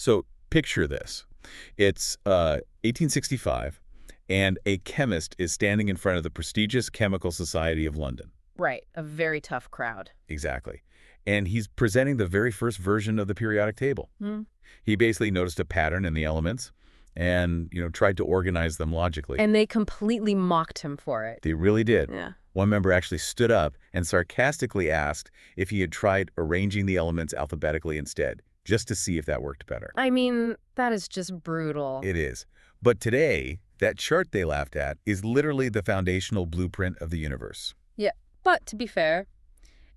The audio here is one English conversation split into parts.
So picture this. It's 1865, and a chemist is standing in front of the prestigious Chemical Society of London. Right, a very tough crowd. Exactly. And he's presenting the very first version of the periodic table. He basically noticed a pattern in the elements and, tried to organize them logically. And they completely mocked him for it. They really did. Yeah. One member actually stood up and sarcastically asked if he had tried arranging the elements alphabetically instead, just to see if that worked better. I mean, that is just brutal. It is. But today, that chart they laughed at is literally the foundational blueprint of the universe. Yeah, but to be fair,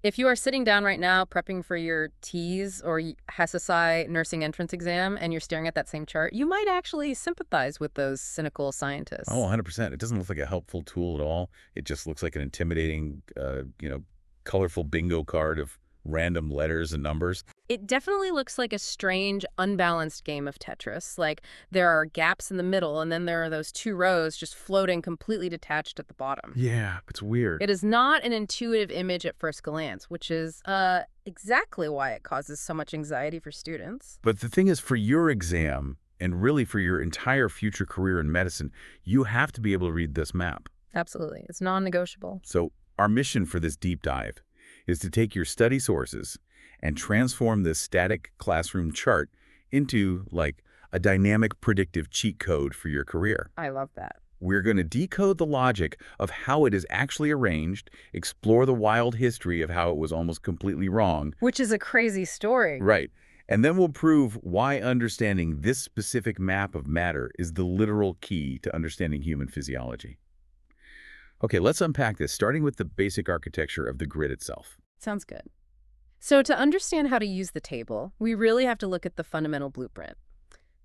if you are sitting down right now prepping for your TEAS or HESI A2 nursing entrance exam and you're staring at that same chart, you might actually sympathize with those cynical scientists. Oh, 100%. It doesn't look like a helpful tool at all. It just looks like an intimidating, colorful bingo card of random letters and numbers. It definitely looks like a strange, unbalanced game of Tetris. Like, there are gaps in the middle, and then there are those two rows just floating completely detached at the bottom. Yeah, it's weird. It is not an intuitive image at first glance, which is exactly why it causes so much anxiety for students. But the thing is, for your exam, and really for your entire future career in medicine, you have to be able to read this map. Absolutely. It's non-negotiable. So our mission for this deep dive is to take your study sources and transform this static classroom chart into, like, a dynamic predictive cheat code for your career. I love that. We're going to decode the logic of how it is actually arranged, explore the wild history of how it was almost completely wrong. Which is a crazy story. Right. And then we'll prove why understanding this specific map of matter is the literal key to understanding human physiology. Okay, let's unpack this, starting with the basic architecture of the grid itself. Sounds good. So to understand how to use the table, we really have to look at the fundamental blueprint.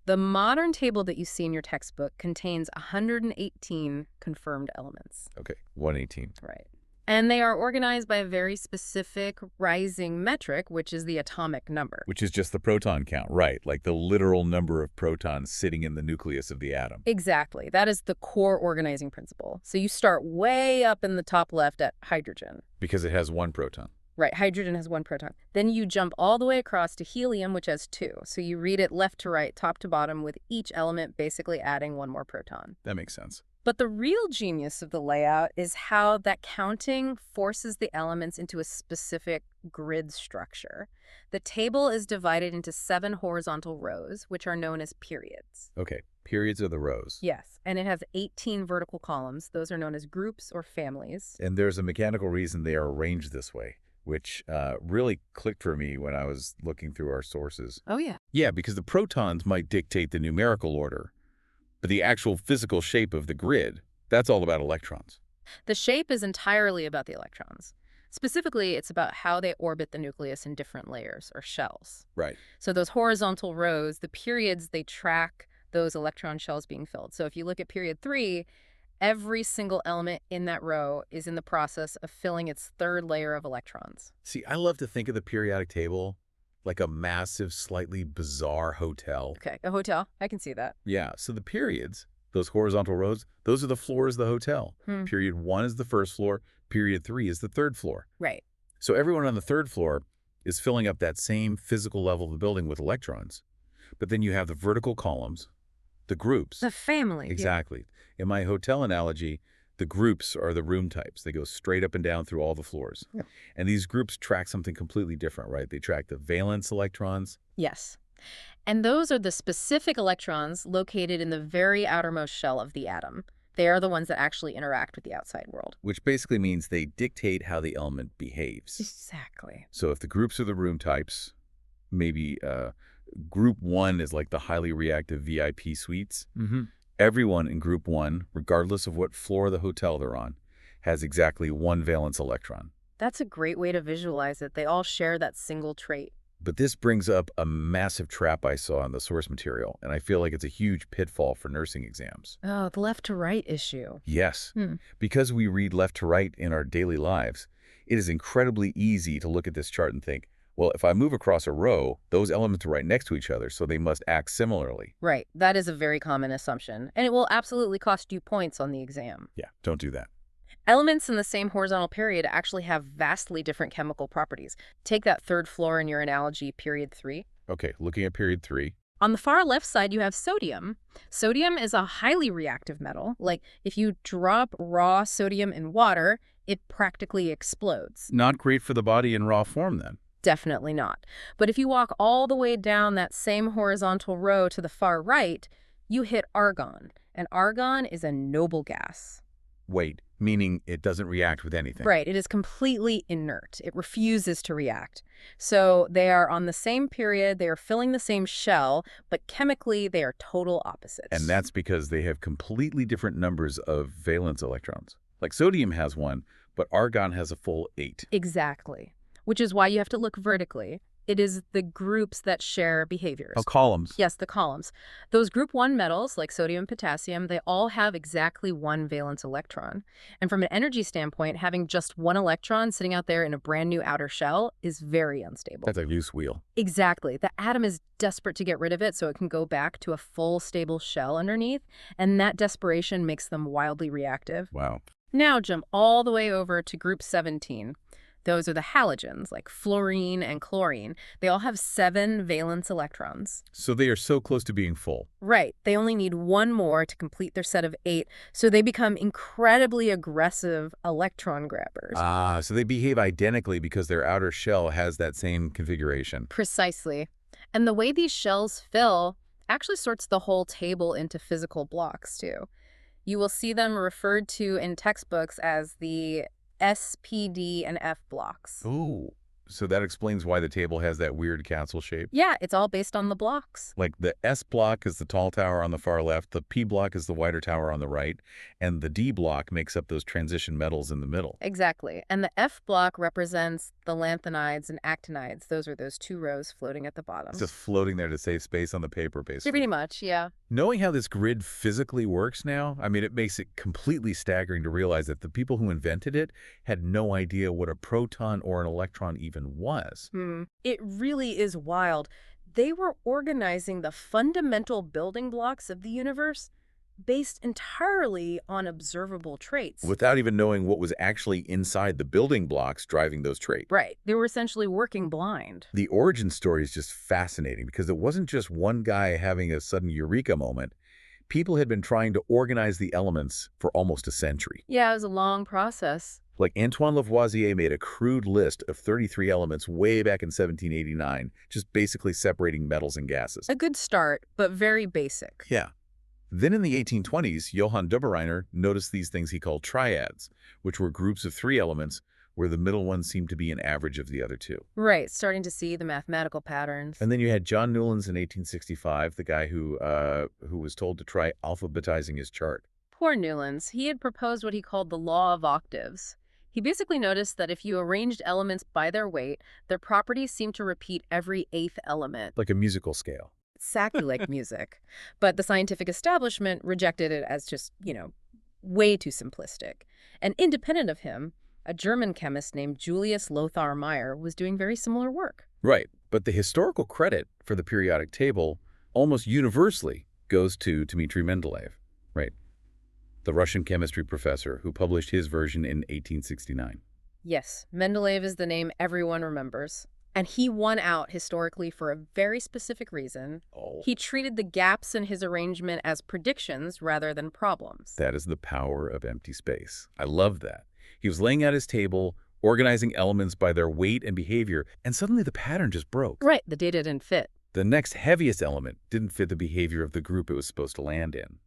The modern table that you see in your textbook contains 118 confirmed elements. Okay, 118. Right. And they are organized by a very specific rising metric, which is the atomic number. Which is just the proton count, right? Like the literal number of protons sitting in the nucleus of the atom. Exactly. That is the core organizing principle. So you start way up in the top left at hydrogen. Because it has one proton. Right, hydrogen has one proton. Then you jump all the way across to helium, which has two. So you read it left to right, top to bottom, with each element basically adding one more proton. That makes sense. But the real genius of the layout is how that counting forces the elements into a specific grid structure. The table is divided into 7 horizontal rows, which are known as periods. Okay, periods are the rows. Yes, and it has 18 vertical columns. Those are known as groups or families. And there's a mechanical reason they are arranged this way, which really clicked for me when I was looking through our sources. Oh, yeah. Yeah, because the protons might dictate the numerical order, but the actual physical shape of the grid, that's all about electrons. The shape is entirely about the electrons. Specifically, it's about how they orbit the nucleus in different layers, or shells. Right. So those horizontal rows, the periods, they track those electron shells being filled. So if you look at period 3, every single element in that row is in the process of filling its third layer of electrons. See, I love to think of the periodic table like a massive, slightly bizarre hotel. Okay, a hotel. I can see that. Yeah, so the periods, those horizontal rows, those are the floors of the hotel. Period 1 is the first floor. Period 3 is the third floor. Right. So everyone on the third floor is filling up that same physical level of the building with electrons. But then you have the vertical columns, the groups. The family. Exactly. Yeah. In my hotel analogy, the groups are the room types. They go straight up and down through all the floors. Yeah. And these groups track something completely different, right? They track the valence electrons. Yes. And those are the specific electrons located in the very outermost shell of the atom. They are the ones that actually interact with the outside world. Which basically means they dictate how the element behaves. Exactly. So if the groups are the room types, maybe group 1 is like the highly reactive VIP suites. Everyone in group 1, regardless of what floor of the hotel they're on, has exactly one valence electron. That's a great way to visualize it. They all share that single trait. But this brings up a massive trap I saw in the source material, and I feel like it's a huge pitfall for nursing exams. Oh, the left to right issue. Yes. Because we read left to right in our daily lives, it is incredibly easy to look at this chart and think, well, if I move across a row, those elements are right next to each other, so they must act similarly. Right. That is a very common assumption, and it will absolutely cost you points on the exam. Yeah, don't do that. Elements in the same horizontal period actually have vastly different chemical properties. Take that third floor in your analogy, period 3. Okay, looking at period 3. On the far left side, you have sodium. Sodium is a highly reactive metal. Like, if you drop raw sodium in water, it practically explodes. Not great for the body in raw form, then. Definitely not. But if you walk all the way down that same horizontal row to the far right, you hit argon. And argon is a noble gas. Wait, meaning it doesn't react with anything. Right. It is completely inert. It refuses to react. So they are on the same period, they are filling the same shell, but chemically they are total opposites. And that's because they have completely different numbers of valence electrons. Like sodium has 1, but argon has a full 8. Exactly. Which is why you have to look vertically. It is the groups that share behaviors. Oh, columns. Yes, the columns. Those group 1 metals, like sodium and potassium, they all have exactly 1 valence electron. And from an energy standpoint, having just 1 electron sitting out there in a brand new outer shell is very unstable. That's a loose wheel. Exactly. The atom is desperate to get rid of it so it can go back to a full, stable shell underneath, and that desperation makes them wildly reactive. Wow. Now jump all the way over to group 17. Those are the halogens, like fluorine and chlorine. They all have 7 valence electrons. So they are so close to being full. Right. They only need 1 more to complete their set of 8, so they become incredibly aggressive electron grabbers. Ah, so they behave identically because their outer shell has that same configuration. Precisely. And the way these shells fill actually sorts the whole table into physical blocks, too. You will see them referred to in textbooks as the S, P, D, and F blocks. Ooh, so that explains why the table has that weird castle shape. Yeah, it's all based on the blocks. Like the S block is the tall tower on the far left, the P block is the wider tower on the right, and the D block makes up those transition metals in the middle. Exactly. And the F block represents the lanthanides and actinides. Those are those 2 rows floating at the bottom. It's just floating there to save space on the paper, basically. Pretty much, yeah. Knowing how this grid physically works now, I mean, it makes it completely staggering to realize that the people who invented it had no idea what a proton or an electron even was. It really is wild. They were organizing the fundamental building blocks of the universe based entirely on observable traits. Without even knowing what was actually inside the building blocks driving those traits. Right. They were essentially working blind. The origin story is just fascinating because it wasn't just one guy having a sudden eureka moment. People had been trying to organize the elements for almost a century. Yeah, it was a long process. Like Antoine Lavoisier made a crude list of 33 elements way back in 1789, just basically separating metals and gases. A good start, but very basic. Yeah. Then in the 1820s, Johann Dobereiner noticed these things he called triads, which were groups of 3 elements where the middle one seemed to be an average of the other 2. Right, starting to see the mathematical patterns. And then you had John Newlands in 1865, the guy who was told to try alphabetizing his chart. Poor Newlands. He had proposed what he called the law of octaves. He basically noticed that if you arranged elements by their weight, their properties seemed to repeat every 8th element. Like a musical scale. Exactly like music. But the scientific establishment rejected it as just, way too simplistic. And independent of him, a German chemist named Julius Lothar Meyer was doing very similar work. Right. But the historical credit for the periodic table almost universally goes to Dmitri Mendeleev, right? The Russian chemistry professor who published his version in 1869. Yes, Mendeleev is the name everyone remembers. And he won out historically for a very specific reason. Oh. He treated the gaps in his arrangement as predictions rather than problems. That is the power of empty space. I love that. He was laying out his table, organizing elements by their weight and behavior, and suddenly the pattern just broke. Right, the data didn't fit. The next heaviest element didn't fit the behavior of the group it was supposed to land in.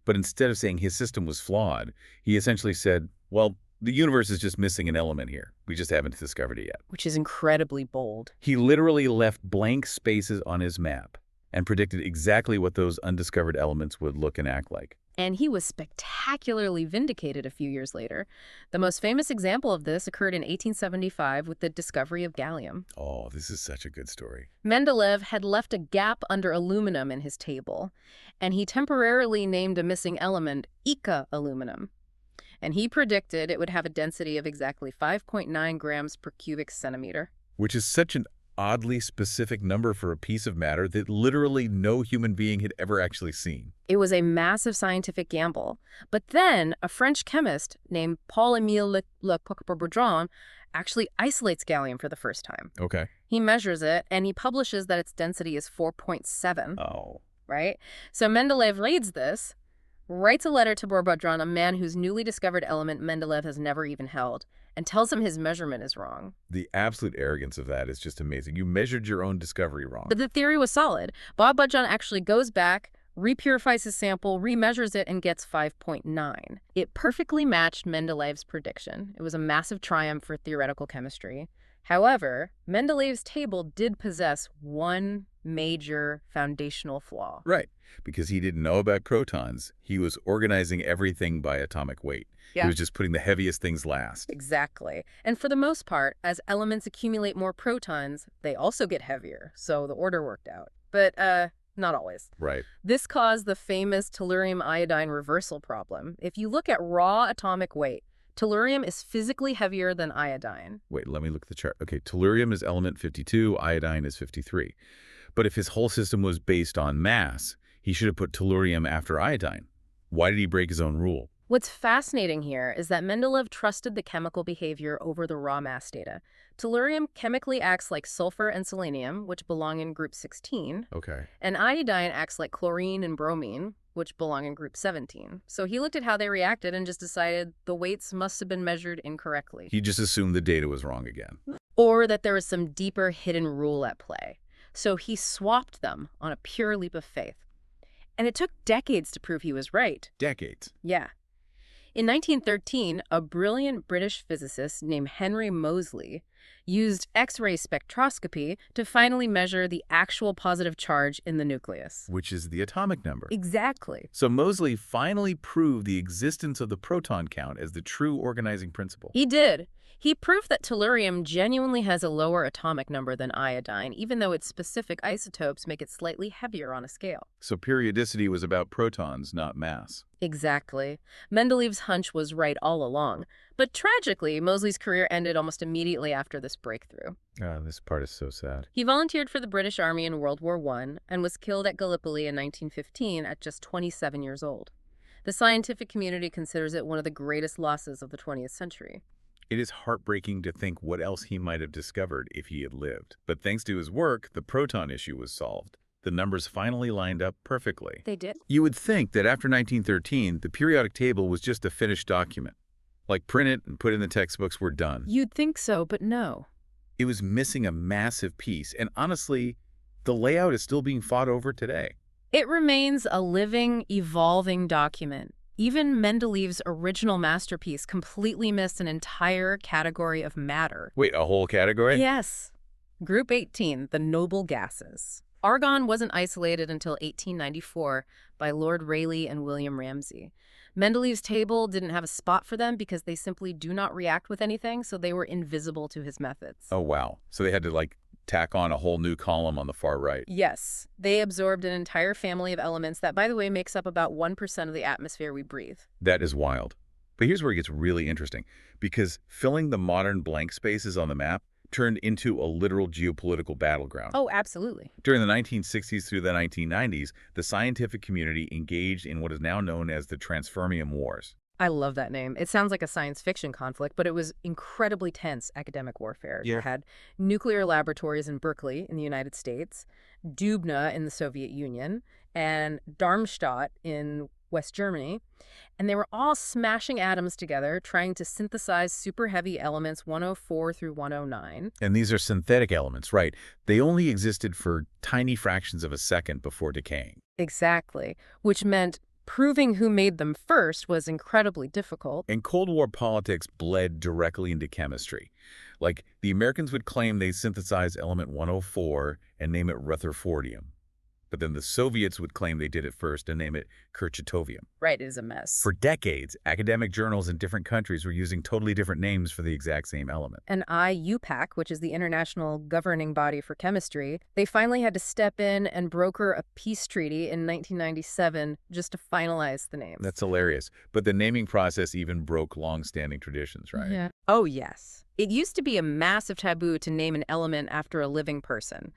But instead of saying his system was flawed, he essentially said, well, the universe is just missing an element here. We just haven't discovered it yet. Which is incredibly bold. He literally left blank spaces on his map and predicted exactly what those undiscovered elements would look and act like. And he was spectacularly vindicated a few years later. The most famous example of this occurred in 1875 with the discovery of gallium. Oh, this is such a good story. Mendeleev had left a gap under aluminum in his table, and he temporarily named a missing element Ica aluminum. And he predicted it would have a density of exactly 5.9 grams per cubic centimeter. Which is such an oddly specific number for a piece of matter that literally no human being had ever actually seen. It was a massive scientific gamble. But then a French chemist named Paul-Émile Le Bourdon actually isolates gallium for the first time. Okay. He measures it, and he publishes that its density is 4.7, Oh. right? So Mendeleev reads this, writes a letter to Borbodran, a man whose newly discovered element Mendeleev has never even held, and tells him his measurement is wrong. The absolute arrogance of that is just amazing. You measured your own discovery wrong. But the theory was solid. Borbodran actually goes back, repurifies his sample, remeasures it, and gets 5.9. It perfectly matched Mendeleev's prediction. It was a massive triumph for theoretical chemistry. However, Mendeleev's table did possess one major foundational flaw. Right, because he didn't know about protons. He was organizing everything by atomic weight. Yeah. He was just putting the heaviest things last. Exactly. And for the most part, as elements accumulate more protons, they also get heavier, so the order worked out. But, not always. Right. This caused the famous tellurium-iodine reversal problem. If you look at raw atomic weight, tellurium is physically heavier than iodine. Wait, let me look at the chart. Okay, tellurium is element 52, iodine is 53. But if his whole system was based on mass, he should have put tellurium after iodine. Why did he break his own rule? What's fascinating here is that Mendeleev trusted the chemical behavior over the raw mass data. Tellurium chemically acts like sulfur and selenium, which belong in group 16, Okay. and iodine acts like chlorine and bromine, which belong in group 17. So he looked at how they reacted and just decided the weights must have been measured incorrectly. He just assumed the data was wrong again. Or that there was some deeper hidden rule at play. So he swapped them on a pure leap of faith. And it took decades to prove he was right. Decades. Yeah. In 1913, a brilliant British physicist named Henry Moseley used X-ray spectroscopy to finally measure the actual positive charge in the nucleus. Which is the atomic number. Exactly. So Moseley finally proved the existence of the proton count as the true organizing principle. He did. He proved that tellurium genuinely has a lower atomic number than iodine, even though its specific isotopes make it slightly heavier on a scale. So periodicity was about protons, not mass. Exactly. Mendeleev's hunch was right all along. But tragically, Moseley's career ended almost immediately after this breakthrough. This part is so sad. He volunteered for the British Army in World War I and was killed at Gallipoli in 1915 at just 27 years old. The scientific community considers it one of the greatest losses of the 20th century. It is heartbreaking to think what else he might have discovered if he had lived. But thanks to his work, the proton issue was solved. The numbers finally lined up perfectly. They did? You would think that after 1913, the periodic table was just a finished document. Like print it and put it in the textbooks, we're done. You'd think so, but no. It was missing a massive piece, and honestly, the layout is still being fought over today. It remains a living, evolving document. Even Mendeleev's original masterpiece completely missed an entire category of matter. Wait, a whole category? Yes. Group 18, the noble gases. Argon wasn't isolated until 1894 by Lord Rayleigh and William Ramsay. Mendeleev's table didn't have a spot for them because they simply do not react with anything, so they were invisible to his methods. Oh, wow. So they had to, tack on a whole new column on the far right. Yes. They absorbed an entire family of elements that, by the way, makes up about 1% of the atmosphere we breathe. That is wild. But here's where it gets really interesting, because filling the modern blank spaces on the map turned into a literal geopolitical battleground. Oh, absolutely. During the 1960s through the 1990s, the scientific community engaged in what is now known as the Transfermium Wars. I love that name. It sounds like a science fiction conflict, but it was incredibly tense academic warfare. Yeah. You had nuclear laboratories in Berkeley in the United States, Dubna in the Soviet Union, and Darmstadt in West Germany, and they were all smashing atoms together, trying to synthesize super heavy elements 104 through 109. And these are synthetic elements, right? They only existed for tiny fractions of a second before decaying. Exactly, which meant proving who made them first was incredibly difficult. And Cold War politics bled directly into chemistry. Like, the Americans would claim they synthesized element 104 and name it Rutherfordium. But then the Soviets would claim they did it first and name it Kurchatovium. Right, it is a mess. For decades, academic journals in different countries were using totally different names for the exact same element. And IUPAC, which is the international governing body for chemistry, they finally had to step in and broker a peace treaty in 1997 just to finalize the names. That's hilarious. But the naming process even broke long-standing traditions, right? Yeah. Oh, yes. It used to be a massive taboo to name an element after a living person.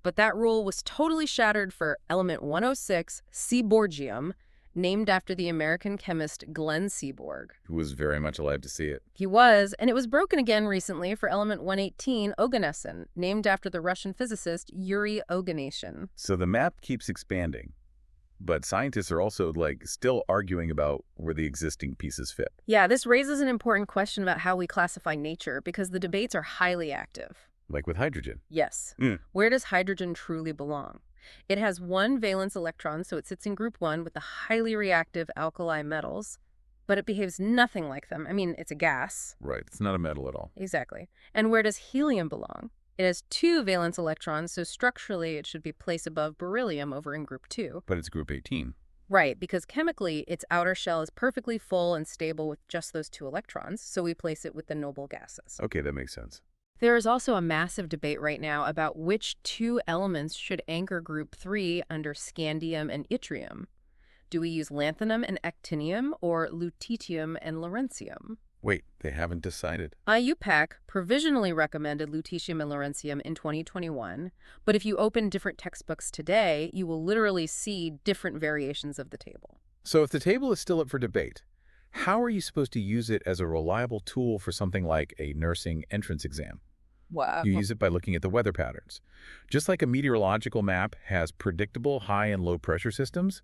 But that rule was totally shattered for element 106, Seaborgium, named after the American chemist Glenn Seaborg. Who was very much alive to see it. He was, and it was broken again recently for element 118, oganesson, named after the Russian physicist Yuri Oganesyan. So the map keeps expanding, but scientists are also, still arguing about where the existing pieces fit. Yeah, this raises an important question about how we classify nature, because the debates are highly active. Like with hydrogen. Yes. Where does hydrogen truly belong? It has one valence electron, so it sits in group 1 with the highly reactive alkali metals, but it behaves nothing like them. I mean, it's a gas. Right. It's not a metal at all. Exactly. And where does helium belong? It has 2 valence electrons, so structurally it should be placed above beryllium over in group 2. But it's group 18. Right, because chemically its outer shell is perfectly full and stable with just those 2 electrons, so we place it with the noble gases. Okay, that makes sense. There is also a massive debate right now about which 2 elements should anchor group 3 under scandium and yttrium. Do we use lanthanum and actinium or lutetium and lawrencium? Wait, they haven't decided. IUPAC provisionally recommended lutetium and lawrencium in 2021, but if you open different textbooks today, you will literally see different variations of the table. So if the table is still up for debate, how are you supposed to use it as a reliable tool for something like a nursing entrance exam? Wow. You use it by looking at the weather patterns. Just like a meteorological map has predictable high and low pressure systems,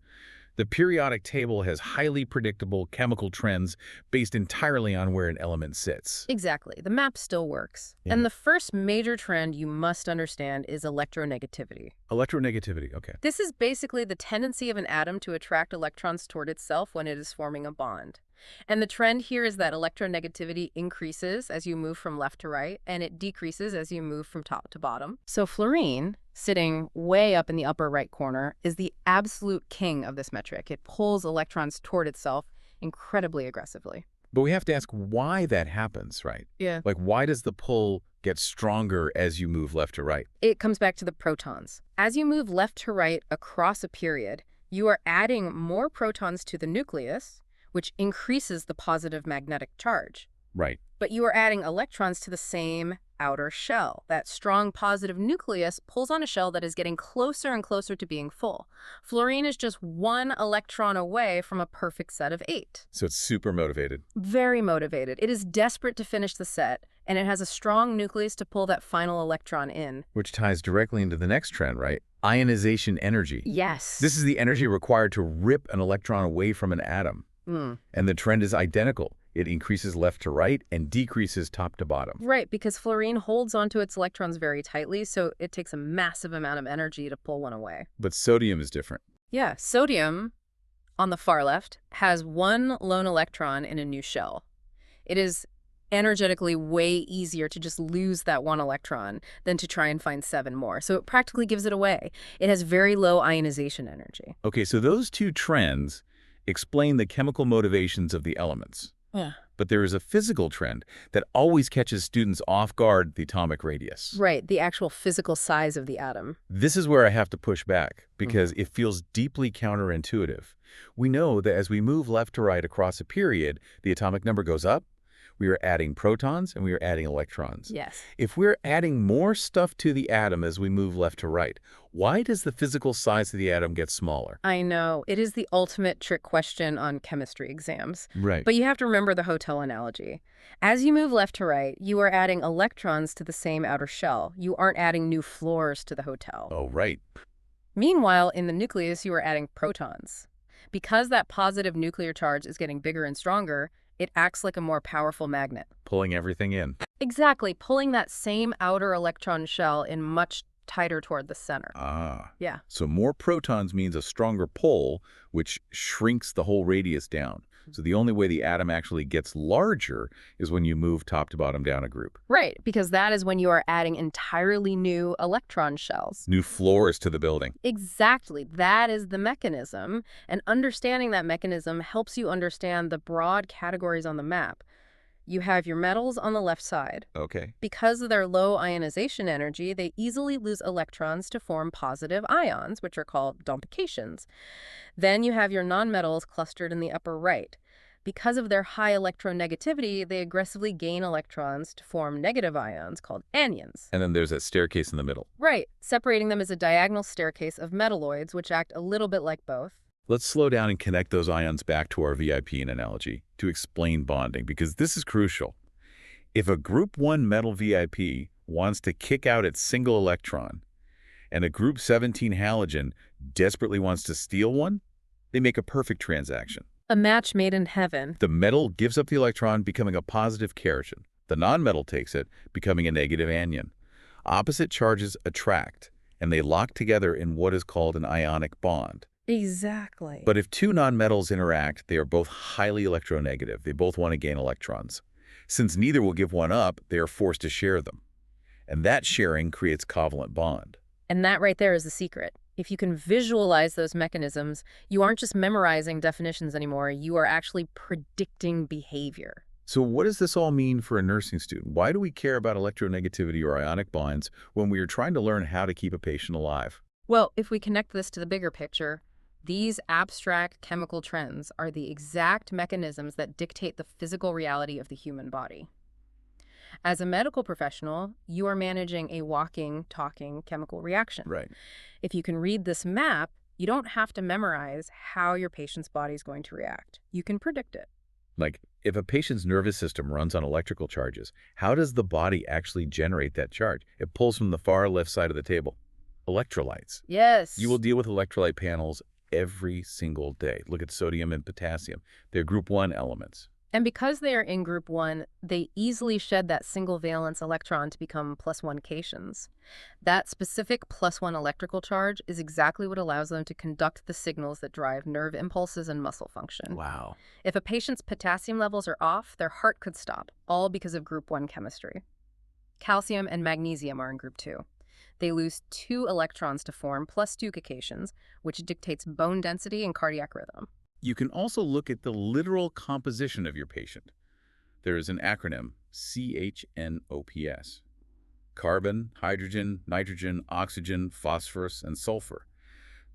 the periodic table has highly predictable chemical trends based entirely on where an element sits. Exactly. The map still works. Yeah. And the first major trend you must understand is electronegativity. Electronegativity, okay. This is basically the tendency of an atom to attract electrons toward itself when it is forming a bond. And the trend here is that electronegativity increases as you move from left to right, and it decreases as you move from top to bottom. So fluorine, sitting way up in the upper right corner, is the absolute king of this metric. It pulls electrons toward itself incredibly aggressively. But we have to ask why that happens, right? Yeah. Why does the pull get stronger as you move left to right? It comes back to the protons. As you move left to right across a period, you are adding more protons to the nucleus, which increases the positive magnetic charge. Right. But you are adding electrons to the same outer shell. That strong positive nucleus pulls on a shell that is getting closer and closer to being full. Fluorine is just 1 electron away from a perfect set of 8. So it's super motivated. Very motivated. It is desperate to finish the set, and it has a strong nucleus to pull that final electron in. Which ties directly into the next trend, right? Ionization energy. Yes. This is the energy required to rip an electron away from an atom. And the trend is identical. It increases left to right and decreases top to bottom. Right, because fluorine holds onto its electrons very tightly, so it takes a massive amount of energy to pull one away. But sodium is different. Yeah, sodium, on the far left, has 1 lone electron in a new shell. It is energetically way easier to just lose that 1 electron than to try and find 7 more. So it practically gives it away. It has very low ionization energy. Okay, so those 2 trends explain the chemical motivations of the elements. Yeah. But there is a physical trend that always catches students off guard: the atomic radius. Right, the actual physical size of the atom. This is where I have to push back, because it feels deeply counterintuitive. We know that as we move left to right across a period, the atomic number goes up. We are adding protons and we are adding electrons. Yes. If we're adding more stuff to the atom as we move left to right, why does the physical size of the atom get smaller? I know. It is the ultimate trick question on chemistry exams. Right. But you have to remember the hotel analogy. As you move left to right, you are adding electrons to the same outer shell. You aren't adding new floors to the hotel. Oh, right. Meanwhile, in the nucleus, you are adding protons. Because that positive nuclear charge is getting bigger and stronger, it acts like a more powerful magnet. Pulling everything in. Exactly, pulling that same outer electron shell in much tighter toward the center. Ah. Yeah. So more protons means a stronger pull, which shrinks the whole radius down. So the only way the atom actually gets larger is when you move top to bottom down a group. Right, because that is when you are adding entirely new electron shells. New floors to the building. Exactly. That is the mechanism. And understanding that mechanism helps you understand the broad categories on the map. You have your metals on the left side. Okay. Because of their low ionization energy, they easily lose electrons to form positive ions, which are called dompications. Then you have your nonmetals clustered in the upper right. Because of their high electronegativity, they aggressively gain electrons to form negative ions called anions. And then there's that staircase in the middle. Right. Separating them is a diagonal staircase of metalloids, which act a little bit like both. Let's slow down and connect those ions back to our VIP analogy to explain bonding, because this is crucial. If a group 1 metal VIP wants to kick out its single electron, and a group 17 halogen desperately wants to steal one, they make a perfect transaction. A match made in heaven. The metal gives up the electron, becoming a positive keratin. The nonmetal takes it, becoming a negative anion. Opposite charges attract, and they lock together in what is called an ionic bond. Exactly. But if two nonmetals interact, they are both highly electronegative. They both want to gain electrons. Since neither will give one up, they are forced to share them. And that sharing creates covalent bond. And that right there is the secret. If you can visualize those mechanisms, you aren't just memorizing definitions anymore, you are actually predicting behavior. So what does this all mean for a nursing student? Why do we care about electronegativity or ionic bonds when we are trying to learn how to keep a patient alive? Well, if we connect this to the bigger picture, these abstract chemical trends are the exact mechanisms that dictate the physical reality of the human body. As a medical professional, you are managing a walking, talking chemical reaction. Right. If you can read this map, you don't have to memorize how your patient's body is going to react. You can predict it. Like, if a patient's nervous system runs on electrical charges, how does the body actually generate that charge? It pulls from the far left side of the table. Electrolytes. Yes. You will deal with electrolyte panels every single day. Look at sodium and potassium. They're group 1 elements. And because they are in group 1, they easily shed that single valence electron to become +1 cations. That specific +1 electrical charge is exactly what allows them to conduct the signals that drive nerve impulses and muscle function. Wow. If a patient's potassium levels are off, their heart could stop, all because of group 1 chemistry. Calcium and magnesium are in group 2. They lose 2 electrons to form +2 cations, which dictates bone density and cardiac rhythm. You can also look at the literal composition of your patient. There is an acronym, CHNOPS. Carbon, hydrogen, nitrogen, oxygen, phosphorus, and sulfur.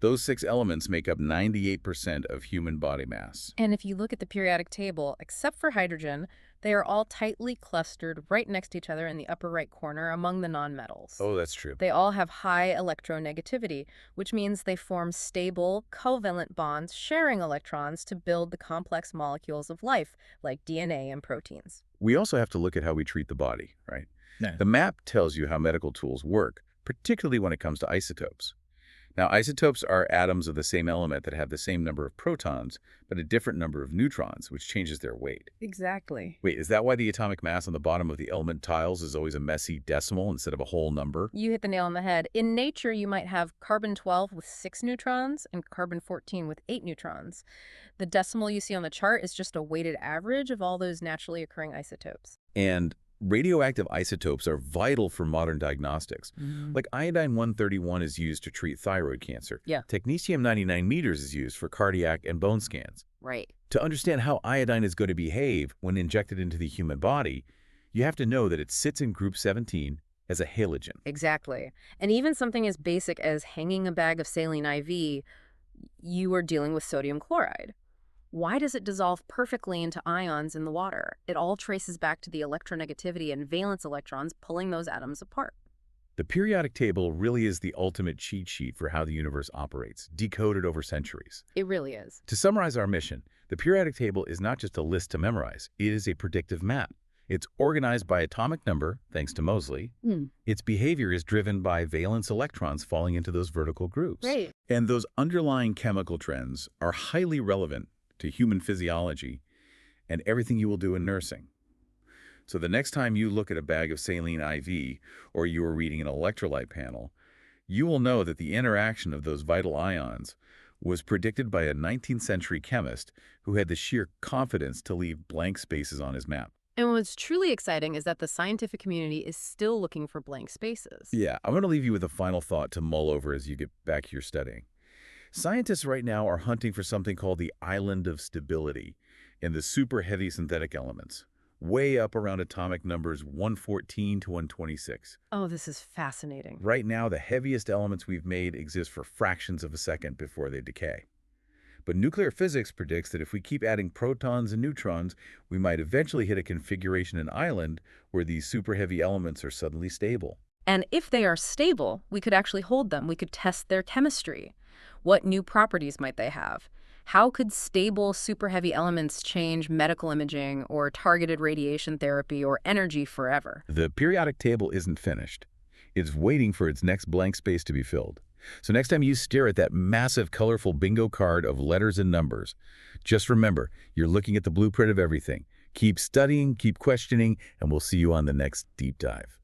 Those 6 elements make up 98% of human body mass. And if you look at the periodic table, except for hydrogen, they are all tightly clustered right next to each other in the upper right corner among the nonmetals. Oh, that's true. They all have high electronegativity, which means they form stable, covalent bonds sharing electrons to build the complex molecules of life, like DNA and proteins. We also have to look at how we treat the body, right? Yeah. The map tells you how medical tools work, particularly when it comes to isotopes. Now, isotopes are atoms of the same element that have the same number of protons, but a different number of neutrons, which changes their weight. Exactly. Wait, is that why the atomic mass on the bottom of the element tiles is always a messy decimal instead of a whole number? You hit the nail on the head. In nature, you might have carbon-12 with 6 neutrons and carbon-14 with 8 neutrons. The decimal you see on the chart is just a weighted average of all those naturally occurring isotopes. And radioactive isotopes are vital for modern diagnostics. Like iodine-131 is used to treat thyroid cancer. Yeah. Technetium-99 meters is used for cardiac and bone scans. Right. To understand how iodine is going to behave when injected into the human body, you have to know that it sits in group 17 as a halogen. Exactly. And even something as basic as hanging a bag of saline IV, you are dealing with sodium chloride. Why does it dissolve perfectly into ions in the water? It all traces back to the electronegativity and valence electrons pulling those atoms apart. The periodic table really is the ultimate cheat sheet for how the universe operates, decoded over centuries. It really is. To summarize our mission, the periodic table is not just a list to memorize. It is a predictive map. It's organized by atomic number, thanks to Moseley. Its behavior is driven by valence electrons falling into those vertical groups. Right. And those underlying chemical trends are highly relevant to human physiology and everything you will do in nursing. So the next time you look at a bag of saline IV or you are reading an electrolyte panel, you will know that the interaction of those vital ions was predicted by a 19th century chemist who had the sheer confidence to leave blank spaces on his map. And what's truly exciting is that the scientific community is still looking for blank spaces. Yeah, I'm going to leave you with a final thought to mull over as you get back to your studying. Scientists right now are hunting for something called the island of stability in the super heavy synthetic elements, way up around atomic numbers 114 to 126. Oh, this is fascinating. Right now, the heaviest elements we've made exist for fractions of a second before they decay. But nuclear physics predicts that if we keep adding protons and neutrons, we might eventually hit a configuration in island where these super heavy elements are suddenly stable. And if they are stable, we could actually hold them. We could test their chemistry. What new properties might they have? How could stable super heavy elements change medical imaging or targeted radiation therapy or energy forever? The periodic table isn't finished. It's waiting for its next blank space to be filled. So next time you stare at that massive, colorful bingo card of letters and numbers, just remember, you're looking at the blueprint of everything. Keep studying, keep questioning, and we'll see you on the next deep dive.